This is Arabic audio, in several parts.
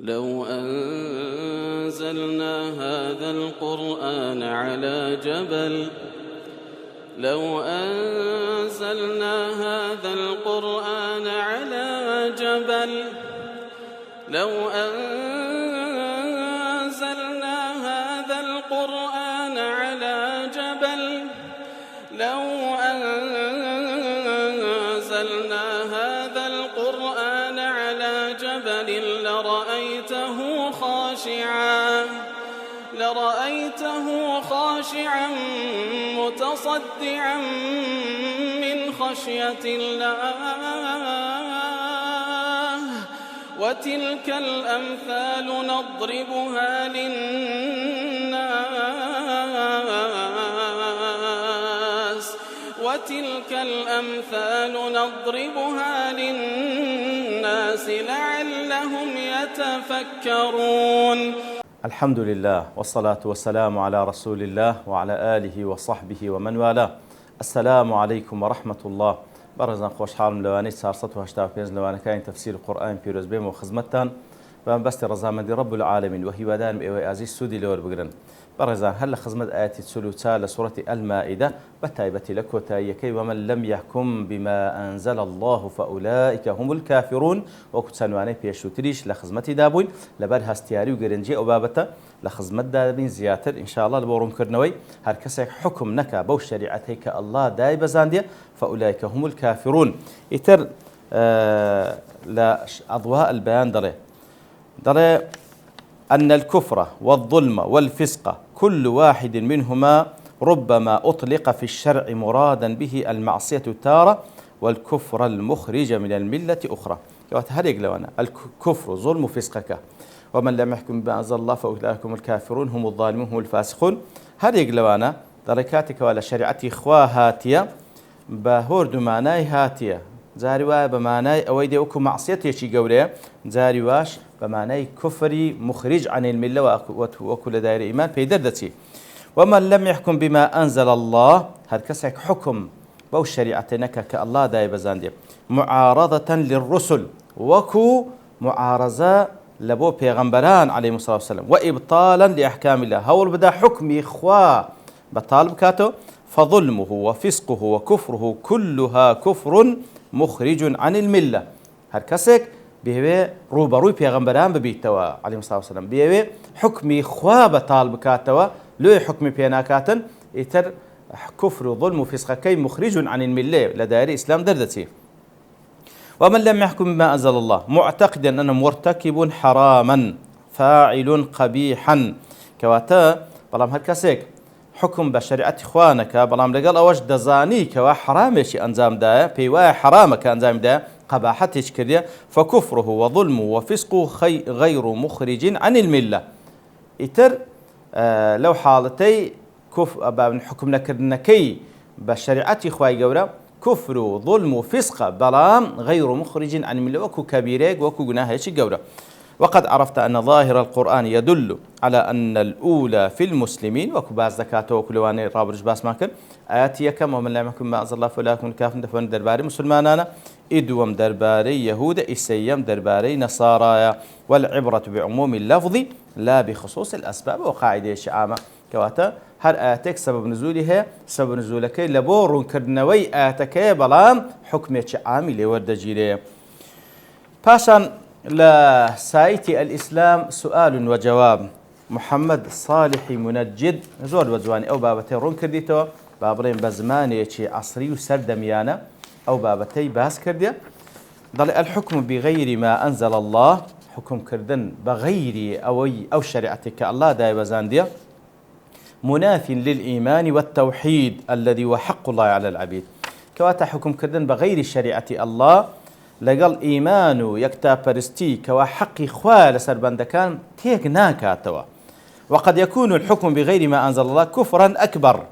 لو أنزلنا هذا القرآن على جبل لو أنزلنا هذا القرآن على جبل لو أنزلنا هذا القرآن على جبل لو أنزلنا هذا القرآن على جبل لرأيته خاشعا متصدعا من خشية الله وتلك الأمثال نضربها للناس لعلهم يتفكرون. الحمد لله والصلاة والسلام على رسول الله وعلى آله وصحبه ومن والاه. السلام عليكم ورحمة الله. برزان خوش حالم لواني 485 لواني كاين تفسير القرآن بيروز بيم وخزمتان بس رزامندي رب العالمين وهي ودان ايوه عزيز سودي لور بقرن برزان هل خزمت آيات سلوتا لسورة المائدة بتايبة لكوتا يكي ومن لم يحكم بما أنزل الله فأولئك هم الكافرون وكتسانواني بيشو تريش لخزمتي دابوين لبر هستياري وقرنجي وبابتا لخزمت دابين زياتر إن شاء الله لبورم كرنوي هر كسك حكم نكا بو شريعتك الله دايب زاندية فأولئك هم الكافرون إتر لأضواء البيان دري أن الكفر والظلم والفسق كل واحد منهما ربما أطلق في الشرع مرادا به المعصية تارة والكفر المخرج من الملة أخرى. هريق لوانا الكفر ظلم فسقك ومن لم يحكم بما أنزل الله فأولئك هم الكافرون هم الظالمون هم الفاسقون. هريق لوانا دركاتك ولا شريعتي إخوة هاتية بهورد معناي هاتية زاروا بمعناي أويدي أكو معصية يشي قوليه زارواش بمعنى كفري مخرج عن الملة وكل دائر إيمان بيدردتي. ومن لم يحكم بما أنزل الله هركسك حكم بو شريعتنك كالله دايب زاندي معارضة للرسل وكو معارضة لبو بيغمبران عليه الصلاة والسلام وإبطالا لأحكام الله هول بدا حكم إخوة بطالب كاتو فظلمه وفسقه وكفره كلها كفر مخرج عن الملة. هركسك بيوي روبروي بيغمبران ببيتوا عليه الصلاة والسلام بيوي حكمي خواب طالب كاتوا لو حكمي بيناكاتن يتر كفر وظلم وفسق كي مخرج عن الملة لدائر إسلام دردتي. ومن لم يحكم بما أنزل الله معتقدا أنه مرتكب حراما فاعل قبيحا كواتا بلام هالكسيك حكم بشريعة إخوانك بلام لقال أوش دزاني كوا حرامشي أنزام دا بيوا حرامك أنزام دا قباحتش كرديا فكفره وظلمه وفسقه غير مخرج عن الملة. إتر لو حالتي حكم نكرنكي بشريعة إخواني قورا كفر وظلم وفسق بلام غير مخرج عن الملة وكو كبيريك وكو جناهيش قورا. وقد عرفت أن ظاهر القرآن يدل على أن الأولى في المسلمين وكو باز زكاة وكلواني رابرج باس ماكن آياتي كم ومن لم يكن ما أنزل الله فأولئك هم الكافرون دفن درباري مسلمانانا إدوم درباري يهود إسيام درباري نصارى والعبرة بعموم اللفظ لا بخصوص الأسباب وقاعدة شعامة كواتا هر آتك سبب نزولها سبب نزولك لبور كرنوي آتك بلام حكمة شعامي لورد جيري. باشان لا سايتي الإسلام سؤال وجواب محمد صالح منجد زور وزواني أو بابتي رون كرديتو بابرين بزماني عصري وسردميانا أو بابتي باس كرديا ضل الحكم بغير ما أنزل الله حكم كردن بغير أو شريعتك الله داي بزانديا مناف للإيمان والتوحيد الذي هو حق الله على العبيد. كواتا حكم كردن بغير شريعة الله لقل إيمانو يكتا برستي كوا حقي خوال سربندكان تيك ناكاتوا. وقد يكون الحكم بغير ما أنزل الله كفرا أكبر.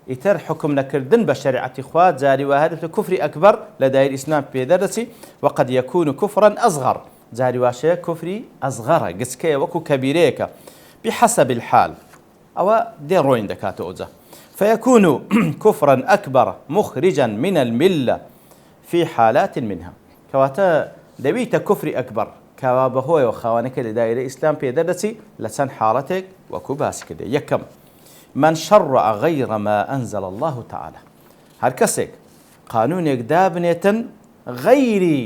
إتر حكم نكردن بشريعة خوات زاري وهذا كفر أكبر لدى الإسلام بيدرسي وقد يكون كفرا أصغر زاري واشي كفري أصغر قسكي وكو كبيريك بحسب الحال أو دين روين دكاتو أوزا فيكون كفرا أكبر مخرجا من الملة في حالات منها كواتا دويت كفر أكبر کەوا بەهۆیەوە خاوەنەکە لە دایرە ئیسلام پێدە دەچی لە چەند حاڵەتێک وەکو باسی کردێ. یەکەم من شرع غير ما أنزل الله تعالى، هەر کەسێک قانونێک دابنێتن غەیری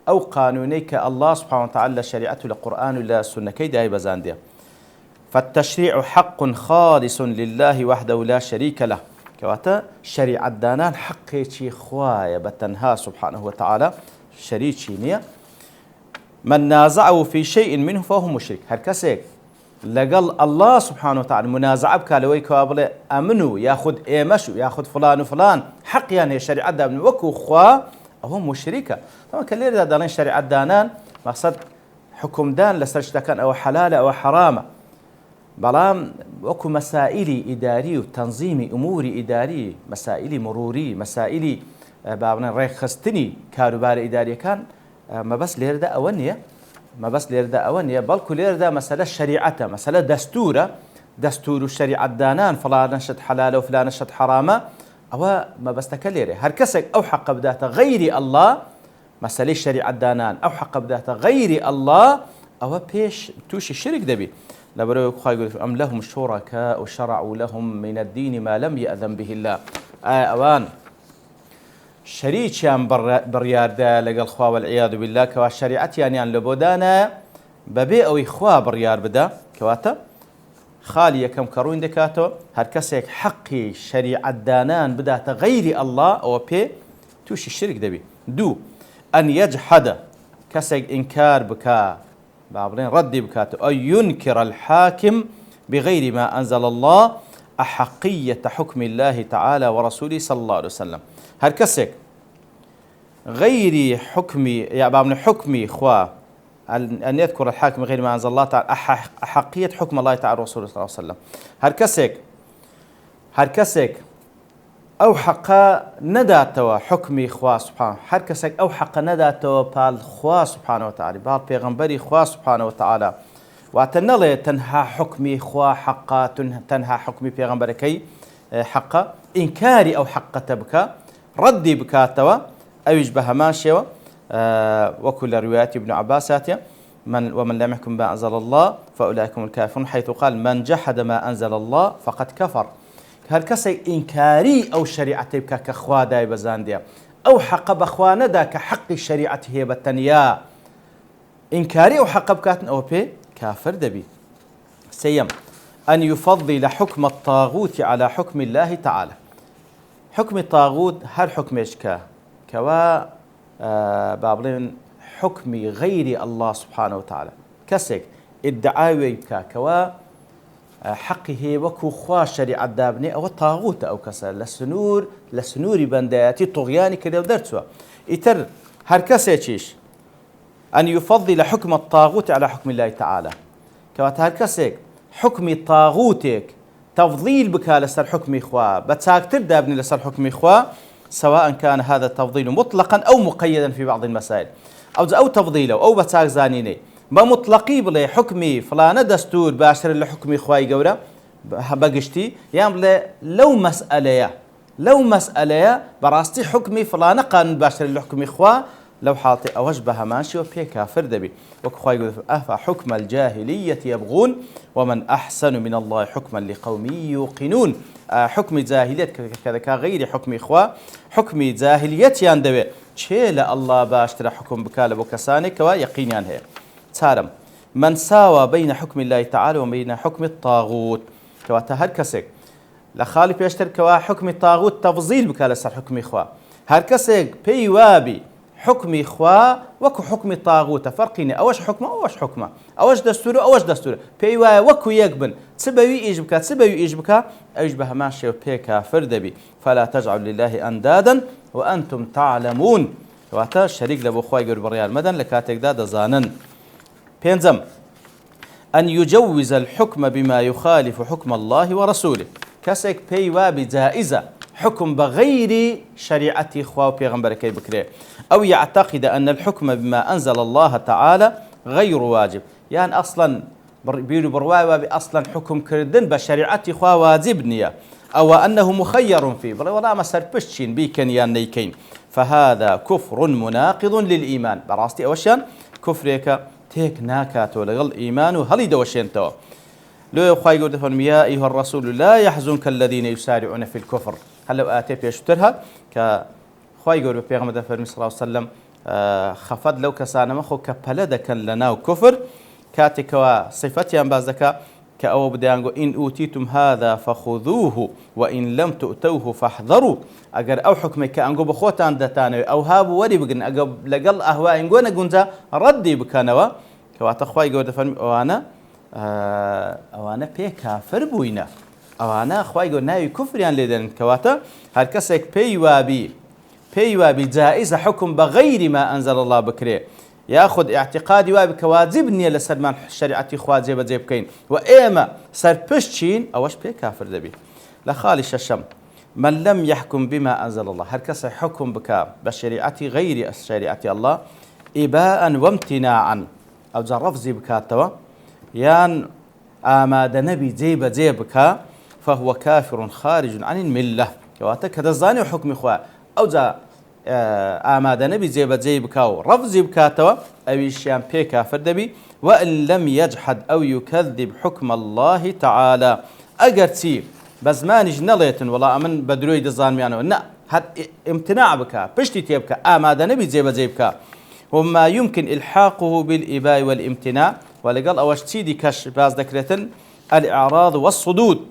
ئەو قانونەی کە الله سبحانه وتعالى لە شریعەت و لە قورئان و لە سونەکەی دای بەزاندێ. فالتشريع حق خالص لله وحده لا شريك له، كواتا شريعة دانان حقي خوايا بتنها سبحانه وتعالى شريكي نية. من نازعه في شيء منه فهو مشرك، هر كسيك لقل الله سبحانه وتعالى منازعة بكالوي كوابل أمنوا ياخذ إيمشو ياخذ فلان وفلان حق يعني شريعة دان وكو خوا أو مشركة. طبعا كلير دانان شريعة دانان مقصد حكم دان لسرش كان أو حلال أو حرامة، بلام وكو مسائل إداري وتنظيم أمور إداري، مسائل مروري، مسائل بابنا ريخستني كاروبار إداري كان ما بس ليردا أونية، ما بس ليردا أونية، بل كل ليردا مسألة شريعة، مسألة دستور الشريعة دانان فلان نشد حلال وفلان نشد حرامة، أو ما بس تكليره هر كسك أو حق بدات غير الله، مسألة الشريعة دانان أو حق بدات غير الله أو بيش توش الشرك دبي. لبرو يقول أم لهم شركاء شرعوا لهم من الدين ما لم يأذن به الله، أوان شريكيان بريار دا لقل خوا والعياذ بالله كوا شريعتي يعني لبودانا ببي أو إخوا بريار بدا كواتا خالية كم كروين دكاتو هر كسيك حقي شريعة دانان بدات غير الله أو بي توش الشرك دبي. دو أن يجحد كسيك إنكار بكا بابرين ردي بكاتو أو ينكر الحاكم بغير ما أنزل الله أحقية حكم الله تعالى ورسوله صلى الله عليه وسلم. هر كسك غير حكمي يا بابن حكمي خوا أن يذكر الحاكم غير ما أنزل الله تعالى أحقية حكم الله تعالى ورسوله صلى الله عليه وسلم. هر كسك أو حقا نداتوا حكمي خوا سبحانه، هر كسك أو حقا نداتوا بال خوا سبحانه وتعالى بال بيغمبري خوا سبحانه وتعالى واتنلي تنها حكمي خوا حقا تنها حكمي بيغمبركي حقا إنكاري أو حقا تبكى ردي بكاتوا أو يشبه ماشيوا وكل روايات ابن عباس ومن لم يحكم ما أنزل الله فأولئك هم الكافرون، حيث قال من جحد ما أنزل الله فقد كفر. هر كسي إنكاري أو شريعة بك كخوا داي بزانديا أو حق بخوا ندا كحق الشريعة هي بالتنيا إنكاري أو حق بكاتن أو بي كافر دبي. سيم أن يفضل حكم الطاغوت على حكم الله تعالى. حكم الطاغوت هر حكم إشكا كوا بابلين حكمي غير الله سبحانه وتعالى كسك ادعاوي بكا كوا حقه وكو خوا شريعة دابني أو الطاغوت أو كسر لسنور بنداتي طغياني كده ودرتوا إتر هر كسيتشيش أن يفضل حكم الطاغوت على حكم الله تعالى كوات هر كسيك حكم طاغوتك تفضيل بك لسر حكم إخوة بتساكتر دابني لسر حكم إخوة، سواء كان هذا التفضيل مطلقا أو مقيدا في بعض المسائل أو تفضيله أو بتساك زانيني ما مطلقي بلي حكمي فلانة دستور باشر لحكمي إخوة قورة بقشتي يعني لو مسألة براستي حكمي فلانة قانون باشر لحكمي إخوة لو حاطي أوجبها ماشي وبي كافر دبي وكخوا يقول أفحكم الجاهلية يبغون ومن أحسن من الله حكما لقوم يوقنون. حكم جاهلية كذا كغير حكم إخوة حكم جاهلية يندبي شيل الله باشترى حكم بكال بكساني كوا يقين هي تارم من ساوى بين حكم الله تعالى وبين حكم الطاغوت كوا هر كسك لخالي بيشتر كوا حكم الطاغوت تفضيل بكال سر حكم إخوة هر كسك بيوابي حكم إخوة وكو حكم طاغوت فرقيني أوش حكمة أوش دستور بيوا وكو يقبل تسبوي إيجبكا أيجبها ماشي وبي كافر دبي فلا تجعل لله أندادا وأنتم تعلمون. واتا شريك لبو خواي يقول بريال مدن لكاتك دادا زانن. بينزم أن يجوز الحكم بما يخالف حكم الله ورسوله كسك بيوا بجائزة حكم بغير شريعة إخوة وبيغمبر كي بكري أو يعتقد أن الحكم بما أنزل الله تعالى غير واجب يعني أصلا بيرو برواي أصلا حكم كردن بشريعة إخوة واجب نية أو أنه مخير فيه ولا ما سربشين بيكن يا نيكين فهذا كفر مناقض للإيمان براستي أوشان كفرك تيك ناكات ولقل إيمان وهلي دوشينتو لو خواي قلت فهم يا أيها الرسول لا يحزنك الذين يسارعون في الكفر هل لو آتي بيشترها كخواي قلت بيغمد فرمي صلى الله عليه وسلم خفض لو كسان مخو كبلدك لنا وكفر كاتك وصفتي أنبازك كأو بديانغو إن أوتيتم هذا فخذوه وإن لم تؤتوه فاحذروا أجر أو حكمك كأنغو بخوتان دتانو أو هابو وري بقن أجر لقل أهواء إنغو نجونتا ردي بكانوا كواتخواي قلت فرمي أوانا بي كافر بوينا أوانا خواي قلت ناوي كفريان لدن كواتا هالكسك بي وابي جائزة حكم بغير ما أنزل الله بكري ياخذ اعتقادي وابي كواجبني لسلمان شريعتي خوازي بجيبكين وإيما سربشتشين أوش بي كافر دبي لخالي الشم من لم يحكم بما أنزل الله هالكسك حكم بك بشريعتي غير شريعتي الله إباء وامتناعا أو جرف زي بكاتوا يان آماد نبي جيبك فهو كافر خارج عن الملة كواتك هذا الزاني وحكم إخوة أو جا آماد نبي جيبك ورف زي بكاتوا أو يشيان بي كافر دبي وإن لم يجحد أو يكذب حكم الله تعالى أجرتي بزمانج نليتن والله أمن بدروي دزان ميانو نا هاد امتناع بك بشتي تيبك آماد نبي جيبك وما يمكن إلحاقه بالإباء والامتناع ولقال أوش تيدي كش باز ذكرتن الإعراض والصدود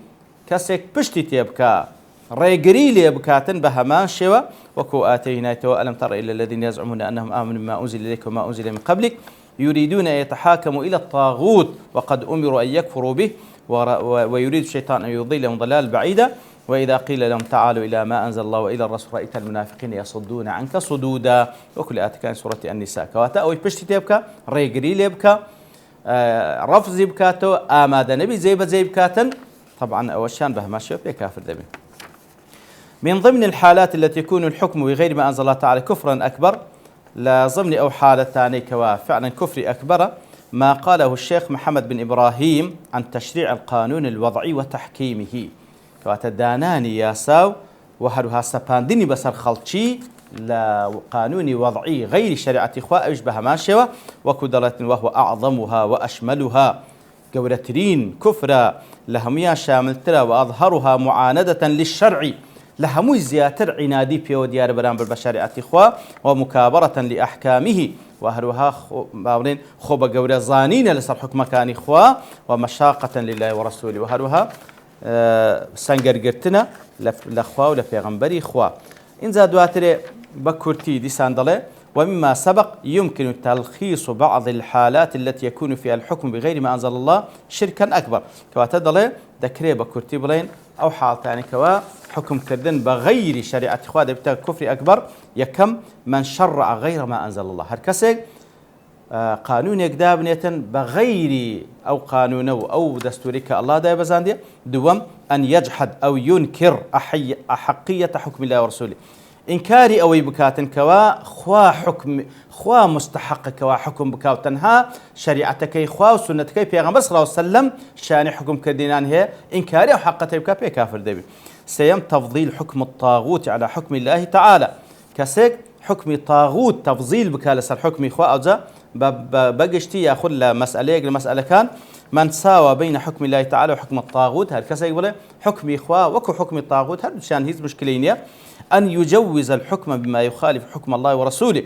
كسك بشتي تيبكا ريقري لي بكاتن بهمان شوى وكو آتينا ألم تر إلى الذين يزعمون أنهم آمنوا ما أنزل إليك وما أنزل من قبلك يريدون أن يتحاكموا إلى الطاغوت وقد أمروا أن يكفروا به ويريد الشيطان أن يضلهم ضلال بعيدا وإذا قيل لهم تعالوا إلى ما أنزل الله وإلى الرسول رأيت المنافقين يصدون عنك صدودا وكل آية كان سورة النساء كواتا أو بشتي تيبكا ريقري ليبكا رفض زيبكاتو آماد نبي زيبكاتن طبعا أوشان بهما شوف كافر دبي من ضمن الحالات التي يكون الحكم بغير ما أنزل الله تعالى كفرا أكبر لا ضمن أو حالة ثانية كوا فعلا كفر أكبر ما قاله الشيخ محمد بن إبراهيم عن تشريع القانون الوضعي وتحكيمه كواتا داناني ياساو وهروها سباندني بسر خلطشي لقانون وضعي غير شريعة إخوة أشبه ما شوى وكدلة وهو أعظمها وأشملها قورترين كفرة لهميا شامل ترى وأظهرها معاندة للشرع لهمو زياتر عنادي بيو ديار بران بالبشريعة إخوة ومكابرة لأحكامه وهروها خوب قورة زانين لسر حكم كان إخوة ومشاقة لله ورسوله وهروها سنگرگرتنا لخوا ولفيغنبري إخوة إن زادواتر بكورتي دي ساندله ومما سبق يمكن تلخيص بعض الحالات التي يكون فيها الحكم بغير ما أنزل الله شركا أكبر كواتدله ذكري بكورتي بلين أو حال ثاني كوا حكم كردن بغير شريعة إخوة بتاع كفر أكبر يكم من شرع غير ما أنزل الله هركسي قانون يقداب نيتن بغير أو قانون أو دستورك الله دا بزاندي دوم أن يجحد أو ينكر أحقية حكم الله ورسوله إنكاري أو بكاتن كوا خوا حكم خوا مستحق كوا حكم بكاو تنها شريعتك خوا وسنتك بيغمبر صلى الله عليه وسلم شان حكم كدينان هي إنكاري أو حقته بكا كافر دبي سيم تفضيل حكم الطاغوت على حكم الله تعالى كسيك حكم طاغوت تفضيل بكالس الحكم خوا أو جا بقشتي ياخذ مسألة كان من ساوى بين حكم الله تعالى وحكم الطاغوت هالكسا يقول حكم إخوة وكو حكم الطاغوت هل شان هيز مشكلين أن يجوز الحكم بما يخالف حكم الله ورسوله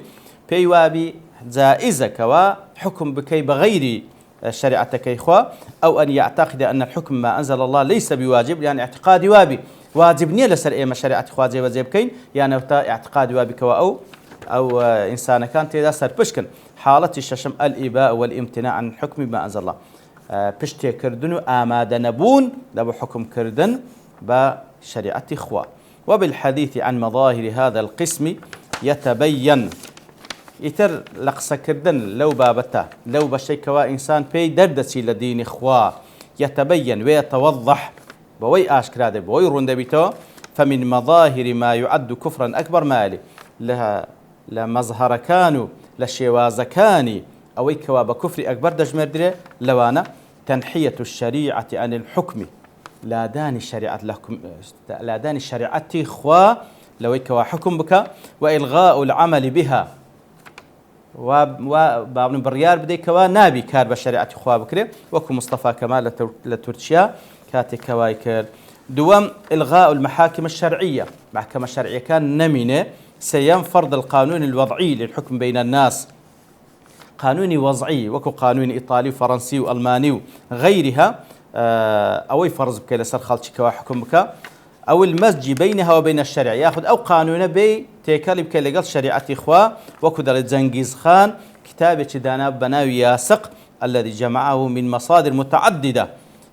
بيوابي جائزة كوا حكم بكي بغير شريعتك إخوة أو أن يعتقد أن الحكم ما أنزل الله ليس بواجب يعني اعتقاد وابي واجبني لسر إيما شريعة إخوة زي وزي بكين يعني اعتقاد وابي كوا أو إنسان كان تيدا سر بشكن حالة الششم الإباء والامتناع عن الحكم بما أنزل الله بشتي كردن آماد نبون لبو حكم كردن بشريعة إخوة وبالحديث عن مظاهر هذا القسم يتبين يتر لقص كردن لو بابته لو بشيكوا إنسان بي دردسي لدين إخوة يتبين ويتوضح بوي آشكراد بوي رندبيتو فمن مظاهر ما يعد كفرا أكبر مالي لها لمظهر كانوا لشواز كاني أو كوا بكفر أكبر دجمردري لوانا تنحية الشريعة عن الحكم لا داني الشريعة لكم لا داني الشريعة، 'خوا، لو كوا حكم بك وإلغاء العمل بها، 'خوا مستحق كوا حكم بك وتنها شريعة لكم لا داني الشريعة 'خوا، لو كوا حكم بك وإلغاء العمل بها، 'خوا مستحق كوا حكم بك وتنها شريعة لكم لا داني الشريعة 'خوا، لو كوا حكم بك و بابن بڕیار بدەیتەوە نابی کار بە شریعەتی خوا بکرێت وەکو مستەفا کەمال لە تورکیا کاتێک کەوای کرد. دووەم إلغاء المحاكم الشرعية، محكمة شرعية كان نمينة. سيم فرض القانون الوضعي للحكم بين الناس، قانوني وضعي وكو قانوني إيطالي وفرنسي وألماني وغيرها، أو فرض بك لسر خالتي كوا حكم بك، أو المزج بينها وبين الشرع، ياخذ أو قانون بي تيكالي بك لقل شريعة إخوة وكو دار زنجيز خان كتابة دانا بناوي ياسق الذي جمعه من مصادر متعددة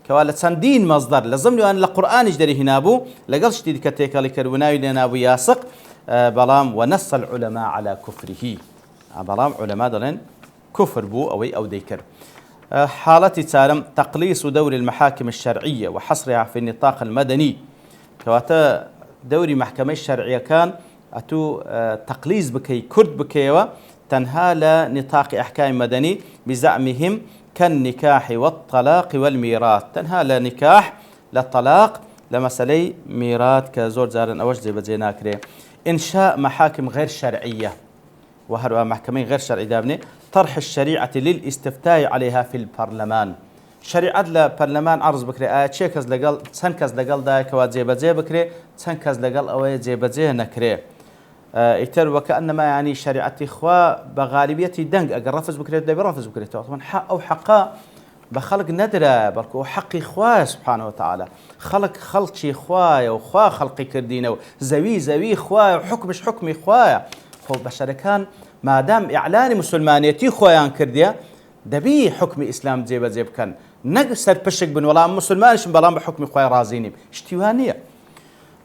كوالا سندين مصدر لازم أن القرآن يجري هنابو لقل شديد كتيكالي كربناوي لنابو ياسق بلام ونص العلماء على كفره، بلام علماء دلين كفر بو أو ديكر. حالتي تسالم تقليص دور المحاكم الشرعية وحصرها في النطاق المدني، كواتا دوري محكمة الشرعية كان أتو تقليص بكي كرد بكيوا تنهى لنطاق أحكام مدني بزعمهم كالنكاح والطلاق والميراث، تنهى لنكاح للطلاق لمسألة ميراث كزور زارن أوج زي بزيناكري. إنشاء محاكم غير شرعية وهروا محكمين غير شرعية دابني، طرح الشريعة للاستفتاء عليها في البرلمان، شريعة البرلمان عرض بكري آيات شيكز لقل سنكز لقل دا كوات زي بزي بكري سنكز لقل أوي زي بزي نكري. يتر وكأنما يعني شريعة إخوة بغالبية دنق أقل رفز بكري دا برفز بكري طبعا حق أو حقا بخلق ندرة بركو حق إخوة سبحانه وتعالى، خلق شي إخوة وخوا خلقي كردينه زوي إخوة وحكمش حكم إخوة خو بشر كان ما دام إعلان مسلمانيتي خويان كرديا دبي حكم إسلام زيب كان نقصر بشك بن ولا مسلمانش بلام بحكم خويا رازيني اشتوانية.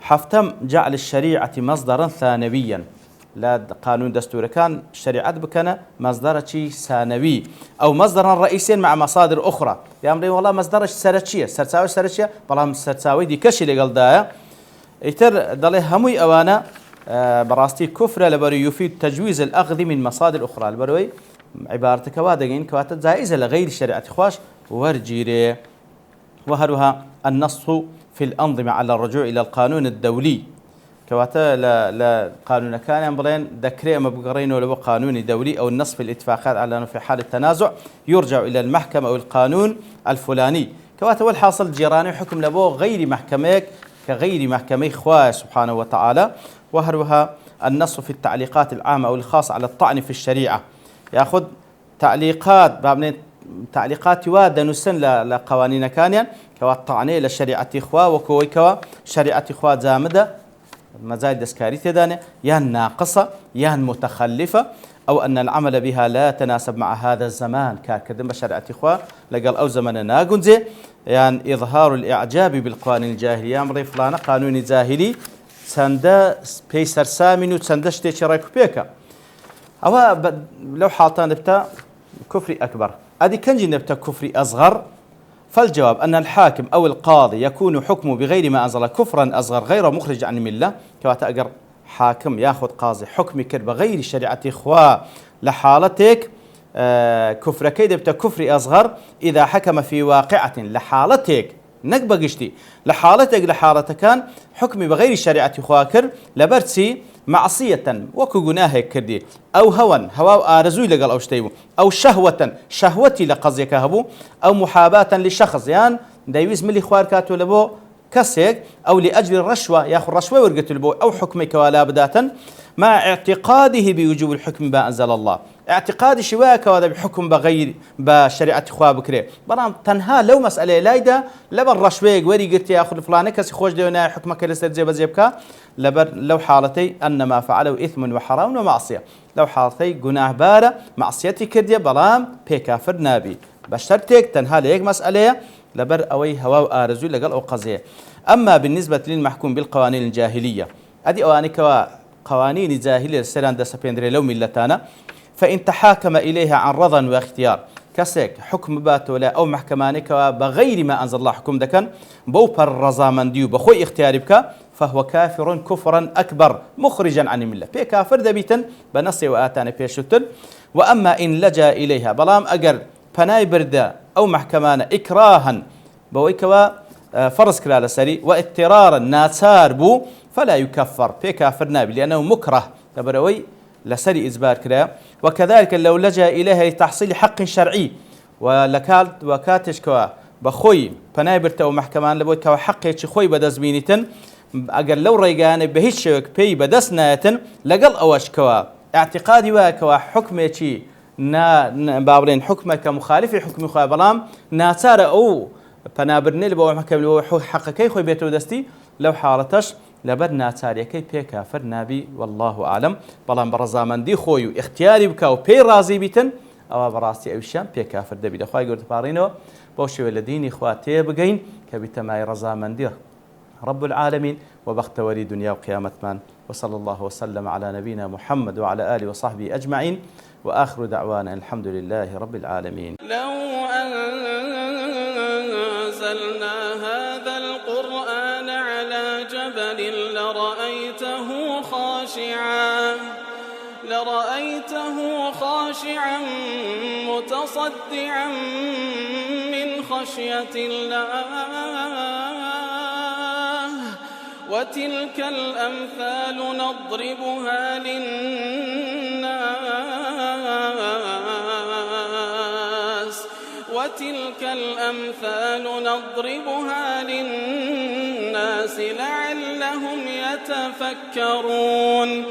حفتم جعل الشريعة مصدرا ثانويا، لا قانون دستور كان الشريعة بكنا مصدر شيء ثانوي أو مصدرا رئيسيا مع مصادر أخرى، يا أمري والله مصدر سرتشية سرتساوي بلام سرتساوي دي كشي لقل دايا يتر ضله همي أوانا براستي كفر لبري يفيد تجويز الأخذ من مصادر أخرى، البروي عبارتك وادقين كواتت جائزة لغير الشريعة خواش ورجيري. وهرها النص في الأنظمة على الرجوع إلى القانون الدولي، كواتا لا قانون كان ينبغين ذكري مبقرين ولا قانون دولي أو النص في الاتفاقات على أنه في حال التنازع يرجع إلى المحكمة أو القانون الفلاني، كواتا والحاصل جيراني حكم لبو غير محكمك كغير محكمة خواه سبحانه وتعالى. وهروها النص في التعليقات العامة أو الخاصة على الطعن في الشريعة، يأخذ تعليقات بابن تعليقات وادا نسن لقوانين كانيا كوا الطعني للشريعة إخوة وكوي كوا شريعة إخوة زامدة مزايد دسكاري تداني يان ناقصة يان متخلفة أو أن العمل بها لا تناسب مع هذا الزمان كاكدم بشريعة إخوة لقال أو زمننا قنزي يعني إظهار الإعجاب بالقوانين الجاهلية أمري فلانة قانون جاهلي سندا بيسر سامن وسندا شتي رايكو بيكا أو لو حالتان نبتا كفري أكبر أدي كنجي نبتا كفري أصغر. فالجواب أن الحاكم أو القاضي يكون حكمه بغير ما أنزل كفرا أصغر غير مخرج عن الملة، كما تأجر حاكم ياخذ قاضي حكم كر بغير شريعة إخوة لحالتك كفر كيد بتا كفري أصغر إذا حكم في واقعة لحالتك نقبقشتي لحالتك كان حكمي بغير شريعة خواكر لبرسي معصية وكو جناه كردي أو هوا آرزوي لقال أو شتيبو أو شهوتي لقضيك هبو أو محاباة لشخص يعني دايويز ملي خوار كاتو لبو كسيك أو لأجل الرشوة ياخذ رشوة ورقة لبو أو حكمك ولا بداتا مع اعتقاده بوجوب الحكم ما أنزل الله، اعتقاد شواك وهذا بحكم بغير بشريعة إخوة بكري برام تنها لو مسألة لايدة لبر رشويق وري قلت يا أخذ فلانة كسي خوش ديونا حكمك لسد زيبك لبر لو حالتي أن ما فعله إثم وحرام ومعصية، لو حالتي قناه بارة معصيتي كردية برام بكافر نابي بشرتك تنها ليك مسألة لبر أوي هوا آرزو لقل أو قضية. أما بالنسبة للمحكوم بالقوانين الجاهلية أدي أواني قوانين الجاهلية السلام دا سبيندري لو ملتانا فإن تحاكم إليها عن رضا واختيار كسيك حكم باتو لا أو محكمانك بغير ما أنزل الله حكم دكان بوبر رضا من ديو بخوي اختياربك فهو كافر كفرا أكبر مخرجا عن الملة بي كافر دبيتا بنصي وآتاني بيشتن. وأما إن لجأ إليها بلام أجر فناي بردا أو محكمانا إكراها بويكوا فرز كلا سري واضطرارا ناتار بو فلا يكفر بي كافر نابي لأنه مكره تبروي لسري إزبار كلا وكذلك لو لجأ إليها لتحصيل حق شرعي وكاتشكوا بخوي بنابرته ومحكمان لبوت كوا حقي خوي بدز بينتن أجر لو رجعنا بهيج شوك بي بدس ناتن لقل أوش كوا اعتقادي وكوا حكمه شيء بابرين حكمك مخالف حكم خوي بلام ناتار أو بنابرني لبوا محكم لبوا حقكي خوي بيتو دستي لو حارتش لبرنا تاريكي بي كافر نبي والله أعلم بلام برزامن دي خوي اختياري بكاو بي رازي بيتن أو براسي أوشان بي كافر دبي دخواي قلت بارينو بوشي ولديني خواتي بقين كبتماي رزامن دي رب العالمين وبختوري دنيا وقيامة من وصلى الله وسلم على نبينا محمد وعلى آله وصحبه أجمعين وآخر دعوانا الحمد لله رب العالمين. لو أنزلنا هذا القرآن على جبل لرأيته خاشعا متصدعا من خشية الله وتلك الأمثال نضربها للناس لعلهم يتفكرون.